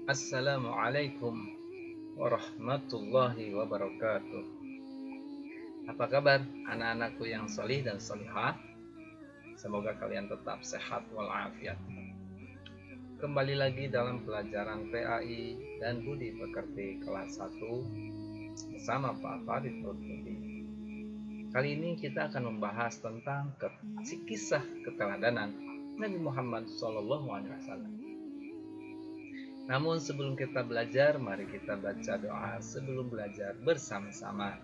Assalamualaikum warahmatullahi wabarakatuh. Apa kabar anak-anakku yang solih dan solihah? Semoga kalian tetap sehat walafiat. Kembali lagi dalam pelajaran PAI dan Budi Pekerti kelas 1 bersama Pak Farid Nurtubi. Kali ini kita akan membahas tentang kisah keteladanan Nabi Muhammad SAW. Namun sebelum kita belajar, mari kita baca doa sebelum belajar bersama-sama.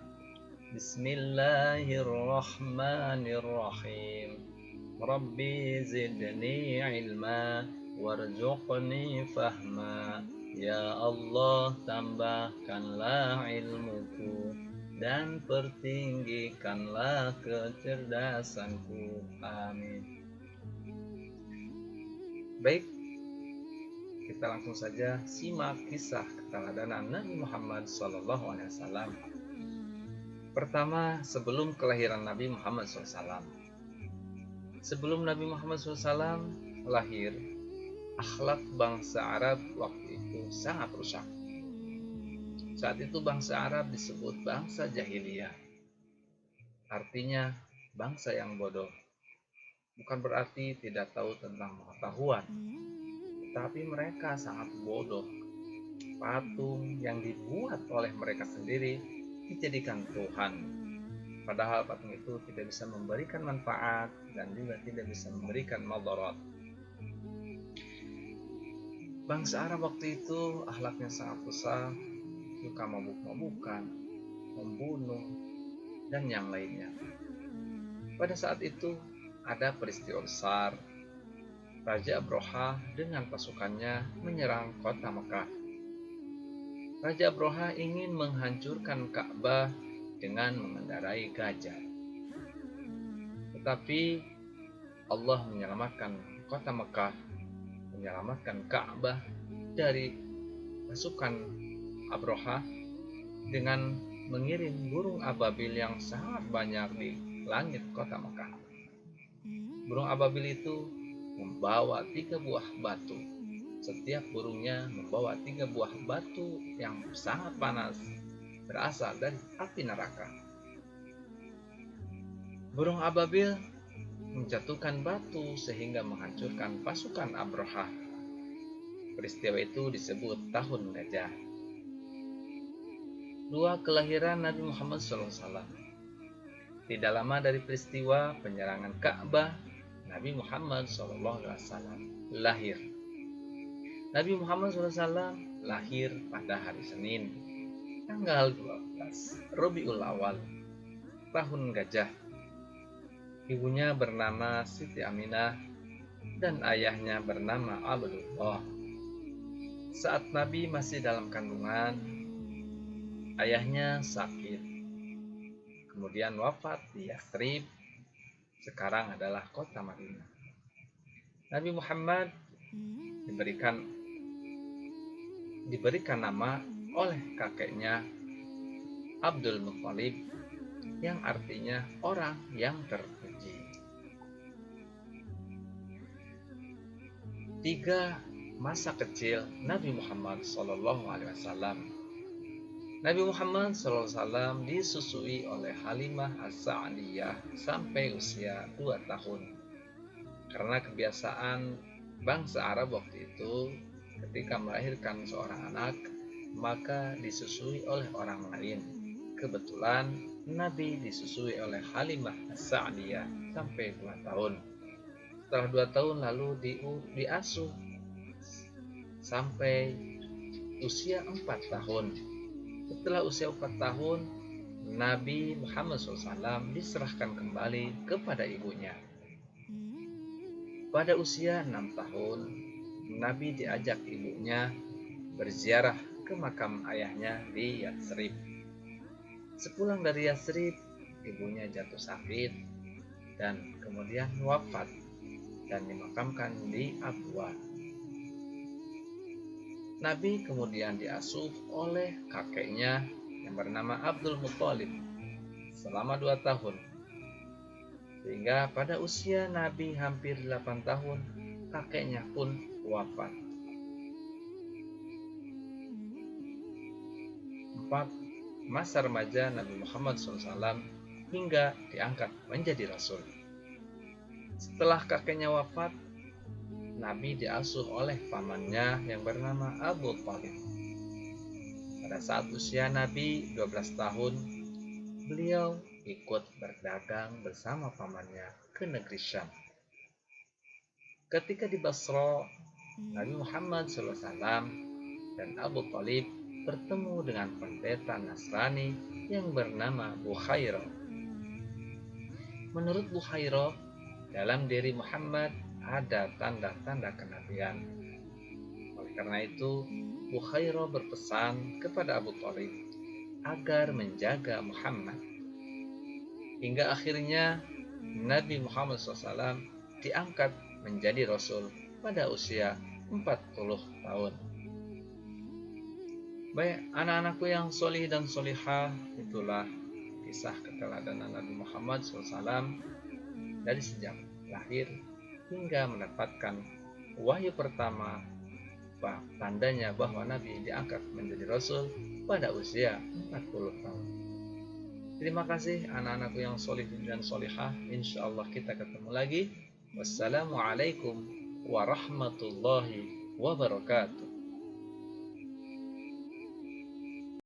Bismillahirrahmanirrahim. Rabbi zidni ilma warzuqni fahma. Ya Allah, tambahkanlah ilmuku dan pertinggikanlah kecerdasanku. Amin. Baik, kita langsung saja simak kisah keteladanan Nabi Muhammad SAW. Pertama, sebelum kelahiran Nabi Muhammad SAW. Sebelum Nabi Muhammad SAW lahir, akhlak bangsa Arab waktu itu sangat rusak. Saat itu bangsa Arab disebut bangsa jahiliyah. Artinya bangsa yang bodoh. Bukan berarti tidak tahu tentang pengetahuan, tapi mereka sangat bodoh. Patung yang dibuat oleh mereka sendiri dijadikan Tuhan. Padahal patung itu tidak bisa memberikan manfaat dan juga tidak bisa memberikan madarat. Bangsa Arab waktu itu akhlaknya sangat rusak, suka mabuk-mabukan, membunuh, dan yang lainnya. Pada saat itu ada peristiwa besar. Raja Abroha dengan pasukannya menyerang kota Mekah. Raja Abroha ingin menghancurkan Ka'bah dengan mengendarai gajah. Tetapi Allah menyelamatkan kota Mekah, menyelamatkan Ka'bah dari pasukan Abroha dengan mengirim burung ababil yang sangat banyak di langit kota Mekah. Burung ababil itu membawa 3 buah batu. Setiap burungnya membawa 3 buah batu yang sangat panas, berasal dari api neraka. Burung ababil menjatuhkan batu sehingga menghancurkan pasukan Abroha. Peristiwa itu disebut Tahun Gajah. 2. Kelahiran Nabi Muhammad SAW. Tidak lama dari peristiwa penyerangan Ka'bah, Nabi Muhammad SAW lahir. Nabi Muhammad SAW lahir pada hari Senin, tanggal 12 Rabiul Awal, Tahun Gajah. Ibunya bernama Siti Aminah dan ayahnya bernama Abdullah. Saat Nabi masih dalam kandungan, ayahnya sakit, kemudian wafat di Yathrib, sekarang adalah kota Madinah. Nabi Muhammad diberikan nama oleh kakeknya Abdul Muthalib, yang artinya orang yang terpuji. 3. Masa kecil Nabi Muhammad SAW. Nabi Muhammad SAW disusui oleh Halimah As-Sa'diyah sampai usia 2 tahun. Karena kebiasaan bangsa Arab waktu itu, ketika melahirkan seorang anak, maka disusui oleh orang lain. Kebetulan Nabi disusui oleh Halimah As-Sa'diyah sampai 2 tahun. Setelah 2 tahun lalu diasuh sampai usia 4 tahun. Setelah usia 4 tahun, Nabi Muhammad SAW diserahkan kembali kepada ibunya. Pada usia 6 tahun, Nabi diajak ibunya berziarah ke makam ayahnya di Yathrib. Sepulang dari Yathrib, ibunya jatuh sakit dan kemudian wafat dan dimakamkan di Abwa. Nabi kemudian diasuh oleh kakeknya yang bernama Abdul Muthalib selama 2 tahun. Sehingga pada usia Nabi hampir 8 tahun, kakeknya pun wafat. wafat, masa remaja Nabi Muhammad SAW hingga diangkat menjadi Rasul. Setelah kakeknya wafat, Nabi diasuh oleh pamannya yang bernama Abu Thalib. Pada saat usia Nabi 12 tahun, beliau ikut berdagang bersama pamannya ke negeri Syam. Ketika di Basra, Nabi Muhammad SAW dan Abu Thalib bertemu dengan pendeta Nasrani yang bernama Bukhairah. Menurut Bukhairah, dalam diri Muhammad ada tanda-tanda kenabian. Oleh karena itu, Bukhairah berpesan kepada Abu Thalib agar menjaga Muhammad. Hingga akhirnya Nabi Muhammad SAW diangkat menjadi Rasul pada usia 40 tahun. Baik, anak-anakku yang solih dan solihah, itulah kisah keteladanan Nabi Muhammad SAW dari sejak lahir hingga mendapatkan wahyu pertama, tandanya bahwa Nabi diangkat menjadi Rasul pada usia 40 tahun. Terima kasih anak-anakku yang solih dan solihah. Insya Allah kita ketemu lagi. Wassalamualaikum warahmatullahi wabarakatuh.